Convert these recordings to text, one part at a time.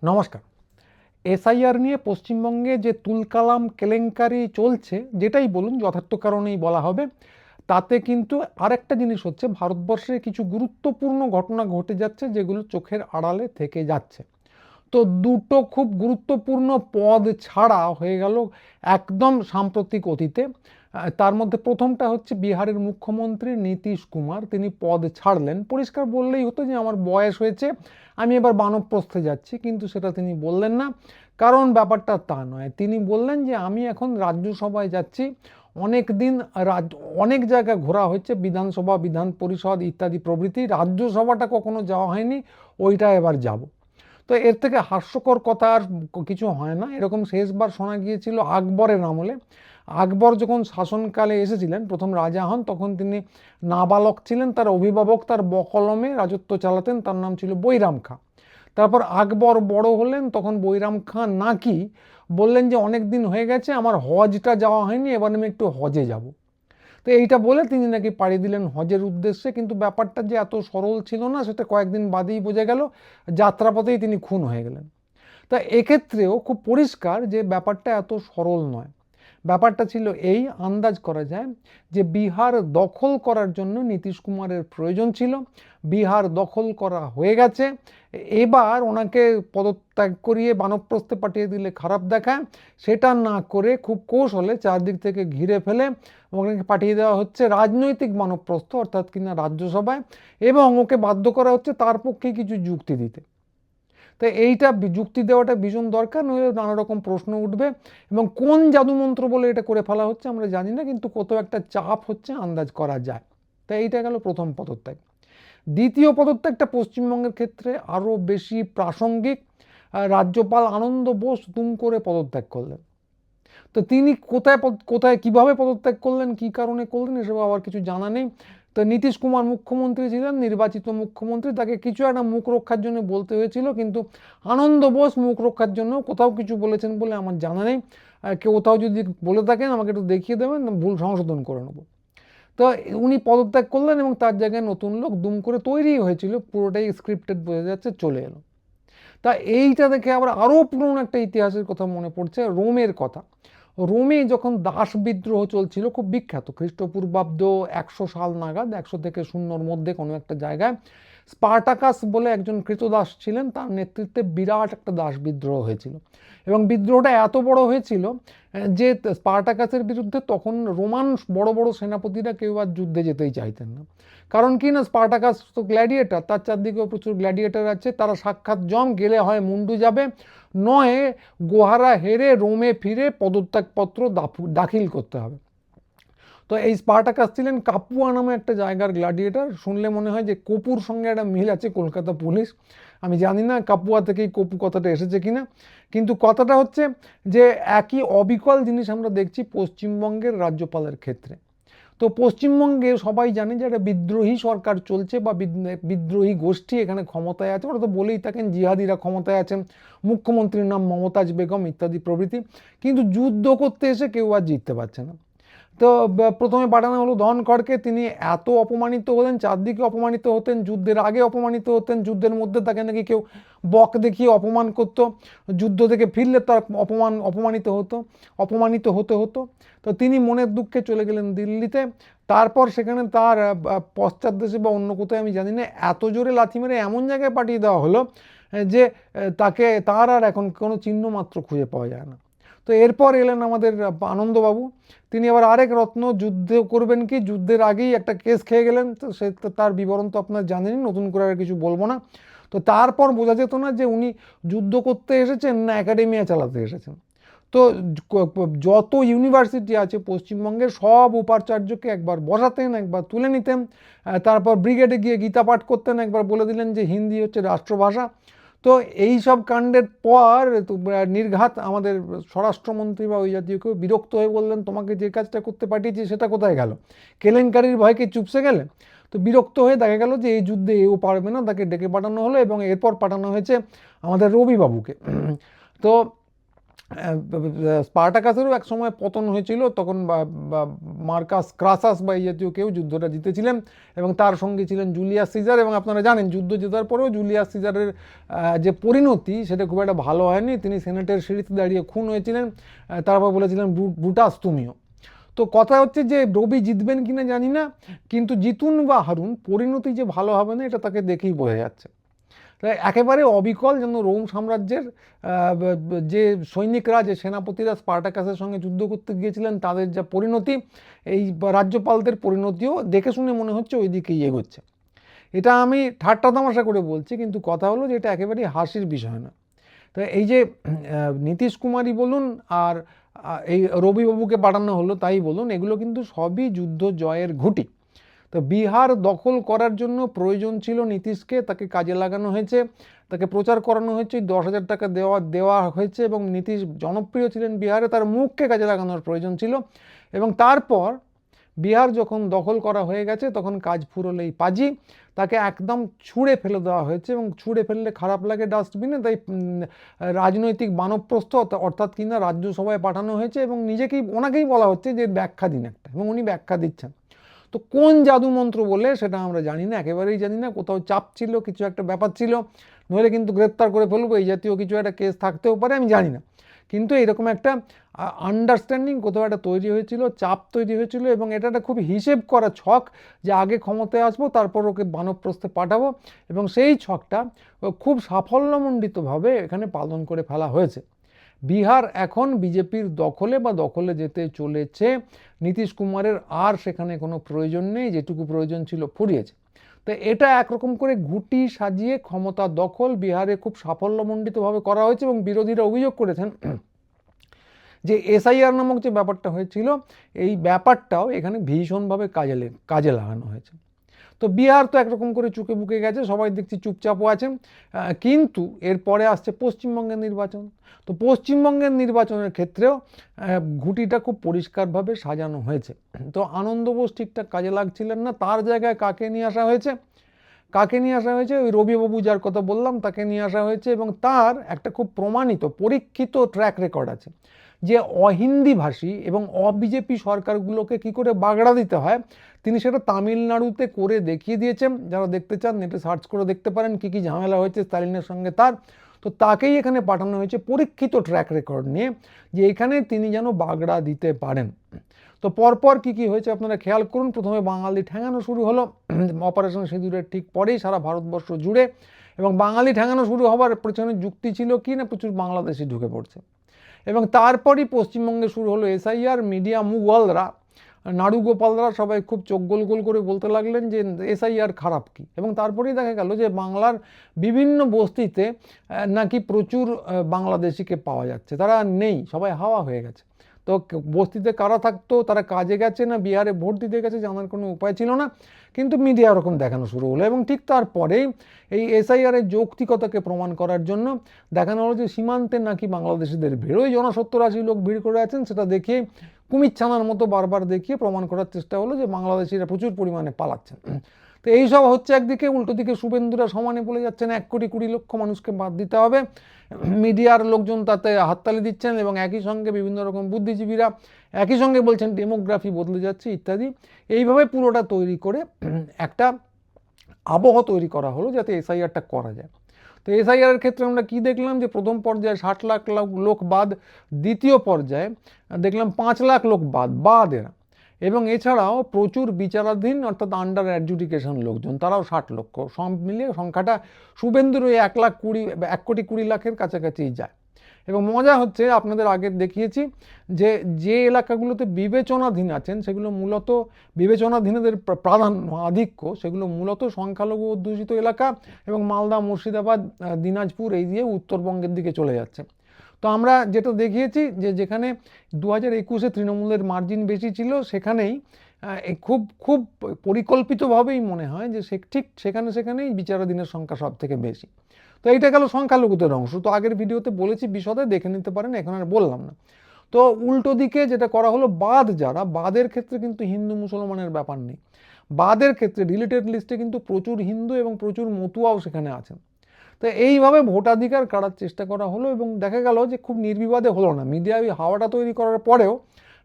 নমস্কার। এসআইআর নিয়ে পশ্চিমবঙ্গে যে তুলকালাম কেলেঙ্কারি চলছে, যেটাই বলুন যথার্থ কারণেই বলা হবে, তাতে কিন্তু আরেকটা জিনিস হচ্ছে, ভারতবর্ষে কিছু গুরুত্বপূর্ণ ঘটনা ঘটে যাচ্ছে যেগুলো চোখের আড়ালে থেকে যাচ্ছে। তো দুটো খুব গুরুত্বপূর্ণ পদ ছাড়া হয়ে গেল একদম সাম্প্রতিক অতীতে। তার মধ্যে প্রথমটা হচ্ছে বিহারের মুখ্যমন্ত্রী নীতিশ কুমার, তিনি পদ ছাড়লেন। পরিষ্কার বললেই হতো যে আমার বয়স হয়েছে, আমি এবার বানপ্রস্থে যাচ্ছি, কিন্তু সেটা তিনি বললেন না। কারণ ব্যাপারটা তা নয়, তিনি বললেন যে আমি এখন রাজ্যসভায় যাচ্ছি। অনেক দিন অনেক জায়গায় ঘোরা হয়েছে, বিধানসভা, বিধান পরিষদ ইত্যাদি প্রভৃতি, রাজ্যসভাটা কখনো যাওয়া হয়নি, ওইটা এবার যাব। তো এর থেকে হাস্যকর কথা আর কিছু হয় না। এরকম শেষবার শোনা গিয়েছিল আকবরের আমলে। আকবর যখন শাসনকালে এসেছিলেন, প্রথম রাজা হন, তখন তিনি নাবালক ছিলেন, তার অভিভাবক তার বকলমে রাজত্ব চালাতেন, তার নাম ছিল বৈরাম খাঁ। তারপর আকবর বড় হলেন, তখন বৈরাম খাঁ নাকি বললেন যে অনেক দিন হয়ে গেছে, আমার হজটা যাওয়া হয়নি, এবার আমি একটু হজে যাব। তো এইটা বলে তিনি নাকি পাড়ি দিলেন হজের উদ্দেশ্যে, কিন্তু ব্যাপারটা যে এত সরল ছিল না সেটা কয়েকদিন বাদেই বোঝা গেল। যাত্রাপথেই তিনি খুন হয়ে গেলেন। তা এক্ষেত্রেও খুব পরিষ্কার যে ব্যাপারটা এত সরল নয়। ব্যাপারটা ছিল এই, আন্দাজ করা যায় যে বিহার দখল করার জন্য নীতিশ কুমারের প্রয়োজন ছিল। বিহার দখল করা হয়ে গেছে, এবার ওনাকে পদত্যাগ করিয়ে বানপ্রস্থে পাঠিয়ে দিলে খারাপ দেখায়। সেটা না করে খুব কৌশলে চারদিক থেকে ঘিরে ফেলে ওনাকে পাঠিয়ে দেওয়া হচ্ছে রাজনৈতিক বানপ্রস্থ, অর্থাৎ কিনা রাজ্যসভায়, এবং ওকে বাধ্য করা হচ্ছে তার পক্ষে কিছু যুক্তি দিতে। তাই এইটা যুক্তি দেওয়াটা ভীষণ দরকার, নইলে নানা রকম প্রশ্ন উঠবে। এবং কোন জাদুমন্ত্র বলে এটা করে ফেলা হচ্ছে আমরা জানি না, কিন্তু কত একটা চাপ হচ্ছে আন্দাজ করা যায়। তাই এইটা গেল প্রথম পদত্যাগ। দ্বিতীয় পদত্যাগটা পশ্চিমবঙ্গের ক্ষেত্রে আরও বেশি প্রাসঙ্গিক। রাজ্যপাল আনন্দ বোস দুম করে পদত্যাগ করলেন। তো তিনি কোথায় কোথায় কিভাবে পদত্যাগ করলেন, কি কারণে করলেন, এসব আবার কিছু জানা নেই। তো নীতিশ কুমার মুখ্যমন্ত্রী ছিলেন, নির্বাচিত মুখ্যমন্ত্রী, তাকে কিছু একটা মুখ রক্ষার জন্য বলতে হয়েছিল, কিন্তু আনন্দ বোস মুখ রক্ষার জন্য কোথাও কিছু বলেছেন বলে আমার জানা নেই। কেউ কোথাও যদি বলে থাকেন আমাকে একটু দেখিয়ে দেবেন, ভুল সংশোধন করে নেব। তো উনি পদত্যাগ করলেন এবং তার জায়গায় নতুন লোক দুম করে তৈরি হয়েছিল, পুরোটাই স্ক্রিপ্টেড বোঝা যাচ্ছে, চলে এলো। তা এইটা দেখে আবার আরও পুরনো একটা ইতিহাসের কথা মনে পড়ছে, রোমের কথা। রোমে যখন দাস বিদ্রোহ চলছিল, খুব বিখ্যাত, খ্রিস্টপূর্বাব্দ 100 সাল নাগাদ, 100 থেকে 0-র মধ্যে কোনো একটা জায়গায়, স্পার্টাকাস বলে একজন কৃতদাস ছিলেন, তার নেতৃত্বে বিরাট একটা দাস বিদ্রোহ হয়েছিল। এবং বিদ্রোহটা এত বড় হয়েছিল যে স্পার্টাকাসের বিরুদ্ধে তখন রোমান বড় বড় সেনাপতিরা কেউ আর যুদ্ধে যেতেই চাইতেন না। কারণ কি না, স্পার্টাকাস তো গ্ল্যাডিয়েটার, তার চারদিকেও প্রচুর গ্ল্যাডিয়েটার আছে, তারা সাক্ষাৎ জম, গেলে হয় মুন্ডু যাবে, নয় গোহারা হেরে রোমে ফিরে পদত্যাগপত্র দাখিল করতে হবে। তো এই স্পার্টাকাস ছিলেন কাপুয়া নামে একটা জায়গার গ্ল্যাডিয়েটার। শুনলে মনে হয় যে কপুর সঙ্গে একটা মিল আছে, কলকাতা পুলিশ। আমি জানি না কাপুয়া থেকেই কপু কথাটা এসেছে কিনা, কিন্তু কথাটা হচ্ছে যে একই অবিকল জিনিস আমরা দেখছি পশ্চিমবঙ্গের রাজ্যপালের ক্ষেত্রে। তো পশ্চিমবঙ্গে সবাই জানে যে একটা বিদ্রোহী সরকার চলছে, বা বিদ্রোহী গোষ্ঠী এখানে ক্ষমতায় আছে। ওরা তো বলেই থাকেন জিহাদিরা ক্ষমতায় আছেন, মুখ্যমন্ত্রীর নাম মমতাজ বেগম ইত্যাদি প্রভৃতি। কিন্তু যুদ্ধ করতে এসে কেউ আর জিততে পারছে না। তো প্রথমে পাঠানো হলো ধনখড়কে, তিনি এত অপমানিত হলেন, চারদিকে অপমানিত হতেন, যুদ্ধের আগে অপমানিত হতেন, যুদ্ধের মধ্যে তাকে নাকি কেউ বক দেখিয়ে অপমান করতো, যুদ্ধ থেকে ফিরলে তার অপমানিত হতে হতো। তো তিনি মনের দুঃখে চলে গেলেন দিল্লিতে। তারপর সেখানে তার পশ্চাৎ দেশে বা অন্য কোথায় আমি জানি না, এত জোরে লাথি মেরে এমন জায়গায় পাঠিয়ে দেওয়া হলো যে তার আর এখন কোনো চিহ্ন মাত্র খুঁজে পাওয়া যায় না। তো এরপর এলেন আমাদের আনন্দবাবু। তিনি আবার আরেক রত্ন, যুদ্ধ করবেন কি, যুদ্ধের আগেই একটা কেস খেয়ে গেলেন। তো তার বিবরণ তো আপনার জানেনই, নতুন করে আর কিছু বলবো না। তো তারপর বোঝা যেত না যে উনি যুদ্ধ করতে এসেছেন না একাডেমিয়া চালাতে এসেছেন। তো যত ইউনিভার্সিটি আছে পশ্চিমবঙ্গের সব উপাচার্যকে একবার বসাতেন, একবার তুলে নিতেন, তারপর ব্রিগেডে গিয়ে গীতা পাঠ করতেন, একবার বলে দিলেন যে হিন্দি হচ্ছে রাষ্ট্রভাষা। তো এই সব কাণ্ডের পর নির্ঘাত আমাদের স্বরাষ্ট্রমন্ত্রী বা ওই জাতীয় কেউ বিরক্ত হয়ে বললেন, তোমাকে যে কাজটা করতে পাঠিয়েছি সেটা কোথায় গেল? কেলেঙ্কারির ভয়কে চুপসে গেলে? তো বিরক্ত হয়ে দেখা গেল যে এই যুদ্ধে এও পারবে না, তাকে ডেকে পাঠানো হলো, এবং এরপর পাঠানো হয়েছে আমাদের রবিবাবুকে। তো স্পার্টাকাসেরও এক সময় পতন হয়েছিল, তখন মার্কাস ক্রাসাস বা এই জাতীয় কেউ যুদ্ধটা জিতেছিলেন এবং তার সঙ্গে ছিলেন জুলিয়াস সিজার। এবং আপনারা জানেন যুদ্ধ জেতার পরেও জুলিয়াস সিজারের যে পরিণতি সেটা খুব একটা ভালো হয়নি। তিনি সেনেটের সিঁড়িতে দাঁড়িয়ে খুন হয়েছিলেন, তারপর বলেছিলেন ব্রুটাস তুমিও। তো কথা হচ্ছে যে রবি জিতবেন কিনা জানি না, কিন্তু জিতুন বা হারুন পরিণতি যে ভালো হবে না এটা তাকে দেখেই বোঝা যাচ্ছে। একেবারে অবিকল যেন রোম সাম্রাজ্যের যে সৈনিকরা, যে সেনাপতিরা স্পার্টাকাসের সঙ্গে যুদ্ধ করতে গিয়েছিলেন তাদের যা পরিণতি, এই রাজ্যপালদের পরিণতিও দেখে শুনে মনে হচ্ছে ওই দিকেই এগোচ্ছে। এটা আমি ঠাট্টা তামাশা করে বলছি, কিন্তু কথা হলো যে এটা একেবারেই হাসির বিষয় না। তো এই যে নীতিশ কুমারই বলুন আর এই রবিবাবুকে পাঠানো হলো তাই বলুন, এগুলো কিন্তু সবই যুদ্ধ জয়ের ঘুঁটি। তো বিহার দখল করার জন্য প্রয়োজন ছিল নীতিশকে, তাকে কাজে লাগানো হয়েছে, তাকে প্রচার করানো হয়েছে, 10,000 টাকা দেওয়া হয়েছে এবং নীতিশ জনপ্রিয় ছিলেন বিহারে, তার মুখকে কাজে লাগানোর প্রয়োজন ছিল। এবং তারপর বিহার যখন দখল করা হয়ে গেছে তখন কাজ ফুরোলেই পাজি, তাকে একদম ছুঁড়ে ফেলে দেওয়া হয়েছে। এবং ছুঁড়ে ফেললে খারাপ লাগে ডাস্টবিনে, তাই রাজনৈতিক বানপ্রস্থ অর্থাৎ কিনা রাজ্যসভায় পাঠানো হয়েছে এবং ওনাকেই বলা হচ্ছে যে ব্যাখ্যা দিন একটা, এবং উনি ব্যাখ্যা দিচ্ছেন। তো কোন জাদু মন্ত্র বলে সেটা আমরা জানি না, একেবারেই জানি না। কোথাও চাপ ছিল, কিছু একটা ব্যাপার ছিল, নইলে কিন্তু গ্রেপ্তার করে ফেলবো এই জাতীয় কিছু একটা কেস থাকতেও পারে, আমি জানি না। কিন্তু এরকম একটা আন্ডারস্ট্যান্ডিং কোথাও একটা তৈরি হয়েছিল, চাপ তৈরি হয়েছিল, এবং এটা একটা খুব হিসেব করা ছক যে আগে ক্ষমতায় আসবো তারপর ওকে বানপ্রস্থে পাঠাবো, এবং সেই ছকটা খুব সাফল্যমণ্ডিতভাবে এখানে পালন করে ফেলা হয়েছে। বিহার এখন বিজেপির দখলে বা দখলে যেতে চলেছে। নীতিশ কুমারের আর সেখানে কোনো প্রয়োজন নেই, যেটুকু প্রয়োজন ছিল ফুরিয়েছে। তো এটা একরকম করে ঘুঁটি সাজিয়ে ক্ষমতা দখল বিহারে খুব সাফল্যমণ্ডিতভাবে করা হয়েছে। এবং বিরোধীরা অভিযোগ করেছেন যে এসআইআর নামক যে ব্যাপারটা হয়েছিল এই ব্যাপারটাও এখানে ভীষণভাবে কাজে লাগানো হয়েছে। তো বিহার তো একরকম করে চুকে বুকে গেছে, সবাই দেখছি চুপচাপও আছেন। কিন্তু এরপরে আসছে পশ্চিমবঙ্গের নির্বাচন। তো পশ্চিমবঙ্গের নির্বাচনের ক্ষেত্রেও ঘুঁটিটা খুব পরিষ্কারভাবে সাজানো হয়েছে। তো আনন্দ বোস ঠিকঠাক কাজে লাগছিলেন না, তার জায়গায় কাকে নিয়ে আসা হয়েছে? ওই রবিবাবু যার কথা বললাম তাকে নিয়ে আসা হয়েছে, এবং তার একটা খুব প্রমাণিত পরীক্ষিত ট্র্যাক রেকর্ড আছে যে অহিন্দি ভাষী এবং অবিজেপি সরকারগুলোকে কি করে বাগড়া দিতে হয় তিনি সেটা তামিলনাড়ুতে করে দেখিয়ে দিয়েছেন। যারা দেখতে চান নেটে সার্চ করে দেখতে পারেন কি কি ঝামেলা হয়েছে স্টালিনের সঙ্গে তার। তো তাকেই এখানে পাঠানো হয়েছে পরীক্ষিত ট্র্যাক রেকর্ড নিয়ে, যে এখানে তিনি যেন বাগড়া দিতে পারেন। তো পরপর কি কি হয়েছে আপনারা খেয়াল করুন। প্রথমে বাঙালি ঠ্যাঙানো শুরু হলো অপারেশন সিঁদুরের ঠিক পরেই সারা ভারতবর্ষ জুড়ে, এবং বাঙালি ঠ্যাঙানো শুরু হওয়ার পেছনে যুক্তি ছিল কি না, প্রচুর বাংলাদেশি ঢুকে পড়ছে। এবং তারপরই পশ্চিমবঙ্গে শুরু হলো এসআইআর। মিডিয়া মুগলরা, নাড়ুগোপালরা সবাই খুব চোখ গোল গোল করে বলতে লাগলেন যে এসআইআর খারাপ কি। এবং তারপরেই দেখা গেল যে বাংলার বিভিন্ন বস্তিতে নাকি প্রচুর বাংলাদেশিকে পাওয়া যাচ্ছে, তারা নেই, সবাই হাওয়া হয়ে গেছে। তো বস্তিতে কারা থাকতো, তারা কাজে গেছে না বিহারে ভোট দিতে গেছে জানার কোনো উপায় ছিল না, কিন্তু মিডিয়া ওরকম দেখানো শুরু হলো। এবং ঠিক তারপরেই এই এসআইআরের যৌক্তিকতাকে প্রমাণ করার জন্য দেখানো হলো যে সীমান্তে নাকি বাংলাদেশিদের ভিড়, ওই 70-80 লোক ভিড় করে আছেন, সেটা দেখিয়ে কুমির ছানার মতো বারবার দেখিয়ে প্রমাণ করার চেষ্টা হলো যে বাংলাদেশিরা প্রচুর পরিমাণে পালাচ্ছেন। তো এইসব হচ্ছে একদিকে, উল্টো দিকে শুভেন্দুরা সমানে বলে যাচ্ছেন 1,20,00,000 মানুষকে বাদ দিতে হবে, মিডিয়ার লোকজন তাতে হাততালি দিচ্ছেন, এবং একই সঙ্গে বিভিন্ন রকম বুদ্ধিজীবীরা একই সঙ্গে বলছেন ডেমোগ্রাফি বদলে যাচ্ছে ইত্যাদি। এইভাবে পুরোটা তৈরি করে একটা আবহ তৈরি করা হলো যাতে এসআইআরটা করা যায়। তো এসআইআরের ক্ষেত্রে আমরা কি দেখলাম যে প্রথম পর্যায়ে 60 লাখ লোক বাদ, দ্বিতীয় পর্যায়ে দেখলাম 5 লাখ লোক বাদ এরা, এবং এছাড়াও প্রচুর বিচারাধীন অর্থাৎ আন্ডার অ্যাডজুডিকেশন লোকজন, তারাও 60 লক্ষ। সব মিলিয়ে সংখ্যাটা শুভেন্দুর ওই 1,20,00,000 কাছাকাছিই যায়। এবং মজা হচ্ছে আপনাদের আগে দেখিয়েছি যে এলাকাগুলোতে বিবেচনাধীন আছেন সেগুলো মূলত বিবেচনাধীনদের প্রাধান্য আধিক্য, সেগুলো মূলত সংখ্যালঘু অধ্যুষিত এলাকা, এবং মালদা, মুর্শিদাবাদ, দিনাজপুর এই দিয়ে উত্তরবঙ্গের দিকে চলে যাচ্ছে। তো আমরা যেটা দেখিয়েছি যে যেখানে 2021-এ তৃণমূলের মার্জিন বেশি ছিল সেখানেই খুব খুব পরিকল্পিতভাবেই মনে হয় যে ঠিক সেখানেই বিচারাধীনের সংখ্যা সব থেকে বেশি। তো এইটা গেল সংখ্যালঘুদের অংশ। তো আগের ভিডিওতে বলেছি, বিশদে দেখে নিতে পারেন, এখন আর বললাম না। তো উল্টো দিকে যেটা করা হলো, বাদের ক্ষেত্রে কিন্তু হিন্দু মুসলমানের ব্যাপার নেই। বাদের ক্ষেত্রে রিলেটেড লিস্টে কিন্তু প্রচুর হিন্দু এবং প্রচুর মতুয়াও সেখানে আছেন। তো এইভাবে ভোটাধিকার কাড়ার চেষ্টা করা হলো এবং দেখা গেল যে খুব নির্বিবাদে হলো না। মিডিয়া ওই হাওয়াটা তৈরি করার পরেও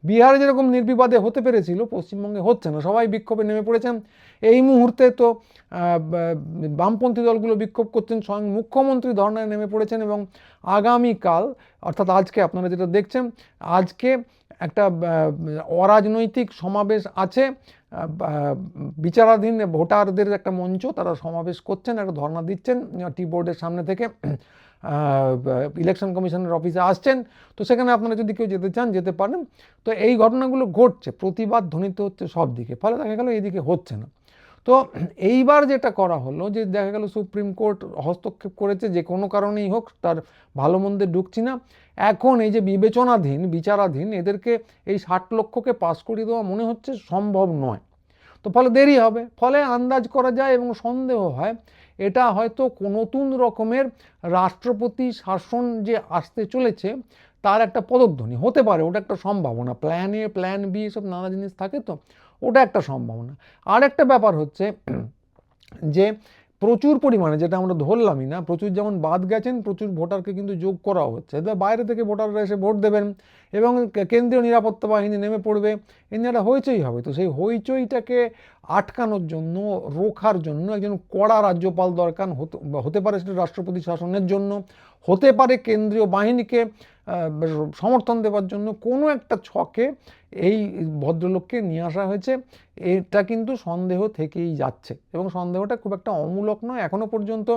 বিহারে যেরকম নির্বিবাদে হতে পেরেছিল পশ্চিমবঙ্গে হচ্ছে না, সবাই বিক্ষোভে নেমে পড়েছেন। এই মুহূর্তে তো বামপন্থী দলগুলো বিক্ষোভ করছেন, স্বয়ং মুখ্যমন্ত্রী ধর্নায় নেমে পড়েছেন এবং আগামীকাল অর্থাৎ আজকে আপনারা যেটা দেখছেন, আজকে একটা অরাজনৈতিক সমাবেশ আছে, বিচারাধীন ভোটারদের একটা মঞ্চ, তারা সমাবেশ করছেন, একটা ধর্ণা দিচ্ছেন টি বোর্ডের সামনে থেকে, ইলেকশন কমিশনের অফিসে আসছেন। তো সেখানে আপনারা যদি কেউ যেতে চান যেতে পারেন। তো এই ঘটনাগুলো ঘটছে, প্রতিবাদ ধ্বনিত হচ্ছে সব দিকে, ফলে দেখা গেল এইদিকে হচ্ছে না। তো এইবার যেটা করা হলো যে দেখা গেল সুপ্রিম কোর্ট হস্তক্ষেপ করেছে, যে কোনো কারণেই হোক, তার ভালো মন্দে ঢুকছি না, এখন এই যে বিবেচনাধীন বিচারাধীন এদেরকে এই 60 লক্ষকে পাস করিয়ে দেওয়া মনে হচ্ছে সম্ভব নয়। তো ফলে দেরি হবে, ফলে আন্দাজ করা যায় এবং সন্দেহ হয় এটা হয়তো নতুন রকমের রাষ্ট্রপতি শাসন যে আসতে চলেছে তার একটা পদধ্বনি হতে পারে, ওটা একটা সম্ভাবনা। প্ল্যান এ প্ল্যান বি সব নানা জিনিস থাকে, তো ওটা একটা সম্ভাবনা। আর একটা ব্যাপার হচ্ছে যে প্রচুর পরিমাণে, যেটা আমরা ধরলামই না, প্রচুর যেমন বাদ গেছেন, প্রচুর ভোটারকে কিন্তু যোগ করা হচ্ছে। বাইরে থেকে ভোটাররা এসে ভোট দেবেন এবং কেন্দ্রীয় নিরাপত্তা বাহিনী নেমে পড়বে, এই নিয়ে একটা হইচই হবে। তো সেই হইচইটাকে আটকানোর জন্য, রোখার জন্য একজন কড়া রাজ্যপাল দরকার, হতে পারে সেটা রাষ্ট্রপতি শাসনের জন্য, হতে পারে কেন্দ্রীয় বাহিনীকে সমর্থন দেওয়ার জন্য। কোনো একটা ছকে এই ভদ্রলোককে নিয়ে আসা হয়েছে, এটা কিন্তু সন্দেহ থেকেই যাচ্ছে এবং সন্দেহটা খুব একটা অমূলক নয়। এখনও পর্যন্ত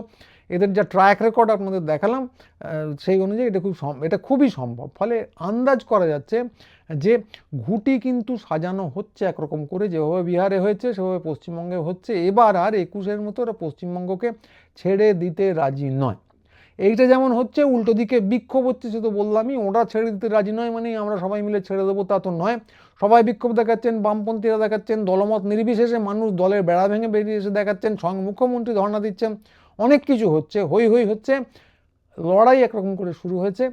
এদের যা ট্র্যাক রেকর্ড আপনাদের দেখালাম সেই অনুযায়ী এটা খুবই সম্ভব। ফলে আন্দাজ করা যাচ্ছে যে ঘুঁটি কিন্তু সাজানো হচ্ছে একরকম করে, যেভাবে বিহারে হয়েছে সেভাবে পশ্চিমবঙ্গে হচ্ছে। এবার আর 21-এর মতো ওরা পশ্চিমবঙ্গকে ছেড়ে দিতে রাজি নয়। এইটা যেমন হচ্ছে, উল্টো দিকে বিক্ষোভ হচ্ছে, সে তো বললামই, ওরা ছেড়ে দিতে রাজি নয় মানে আমরা সবাই মিলে ছেড়ে দেবো তা তো নয়। সবাই বিক্ষোভ দেখাচ্ছেন, বামপন্থীরা দেখাচ্ছেন, দলমত নির্বিশেষে মানুষ দলের বেড়া ভেঙে বেরিয়ে এসে দেখাচ্ছেন, স্বয়ং মুখ্যমন্ত্রী ধর্ণা দিচ্ছেন, অনেক কিছু হচ্ছে, হই হই হচ্ছে, লড়াই একরকম করে শুরু হয়েছে।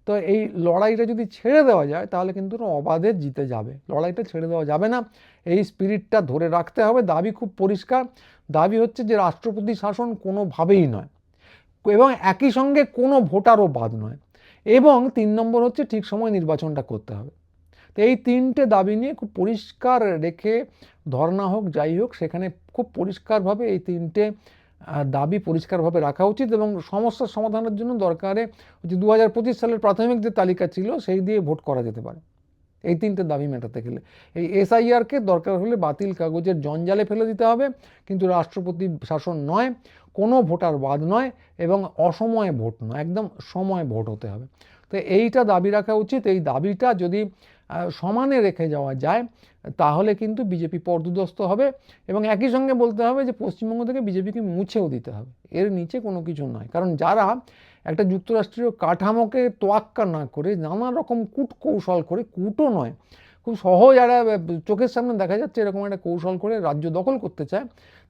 তো এই লড়াইটা যদি ছেড়ে দেওয়া যায় তাহলে কিন্তু অবাধে জিতে যাবে। লড়াইটা ছেড়ে দেওয়া যাবে না, এই স্পিরিটটা ধরে রাখতে হবে। দাবি খুব পরিষ্কার, দাবি হচ্ছে যে রাষ্ট্রপতি শাসন কোনোভাবেই নয় এবং একই সঙ্গে কোনো ভোটারও বাদ নয়, এবং 3 নম্বর হচ্ছে ঠিক সময় নির্বাচনটা করতে হবে। তো এই 3টে দাবি নিয়ে খুব পরিষ্কার রেখে ধর্ণা হোক যাই হোক, সেখানে খুব পরিষ্কারভাবে এই 3টে দাবি পরিষ্কারভাবে রাখা উচিত এবং সমস্যার সমাধানের জন্য দরকারে যে 2025 সালের প্রাথমিক যে তালিকা ছিল সেই দিয়ে ভোট করা যেতে পারে এই 3টে দাবি মেটাতে গেলে। এই এসআইআরকে দরকার হলে বাতিল কাগজের জঞ্জালে ফেলে দিতে হবে, কিন্তু রাষ্ট্রপতি শাসন নয়, কোনো ভোটার বাদ নয় এবং অসময়ে ভোট নয়, একদম সময় ভোট হতে হবে। তো এইটা দাবি রাখা উচিত। এই দাবিটা যদি সমানে রেখে যাওয়া যায় তাহলে কিন্তু বিজেপি পর্যুদস্ত হবে এবং একই সঙ্গে বলতে হবে যে পশ্চিমবঙ্গ থেকে বিজেপিকে মুছেও দিতে হবে, এর নিচে কোনো কিছু নয়। কারণ যারা একটা যুক্তরাষ্ট্রীয় কাঠামোকে তোয়াক্কা না করে নানা রকম কূটকৌশল করে, কূটও নয়, খুব সহজ, যারা চোখের সামনে দেখা যাচ্ছে এরকম একটা কৌশল করে রাজ্য দখল করতে চায়,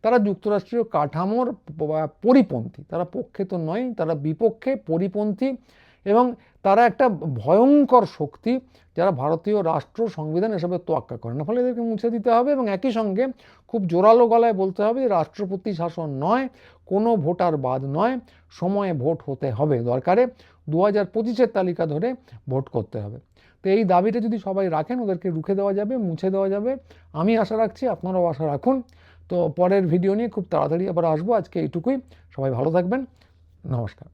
তারা যুক্তরাষ্ট্রীয় কাঠামোর পরিপন্থী। তারা পক্ষে তো নয়, তারা বিপক্ষে, পরিপন্থী এবং তারা একটা ভয়ঙ্কর শক্তি যারা ভারতীয় রাষ্ট্র সংবিধান এসবের তোয়াক্কা করে না। ফলে এদেরকে মুছে দিতে হবে এবং একই সঙ্গে খুব জোরালো গলায় বলতে হবে যে রাষ্ট্রপতি শাসন নয়, কোনো ভোটার বাদ নয়, সময়ে ভোট হতে হবে, দরকারে 2025-এর তালিকা ধরে ভোট করতে হবে। তো এই দাবিটা যদি সবাই রাখেন ওদেরকে রুখে দেওয়া যাবে, মুছে দেওয়া যাবে। আমি আশা রাখছি, আপনারাও আশা রাখুন। তো পরের ভিডিও নিয়ে খুব তাড়াতাড়ি আবার আসবো। আজকে এইটুকুই, সবাই ভালো থাকবেন, নমস্কার।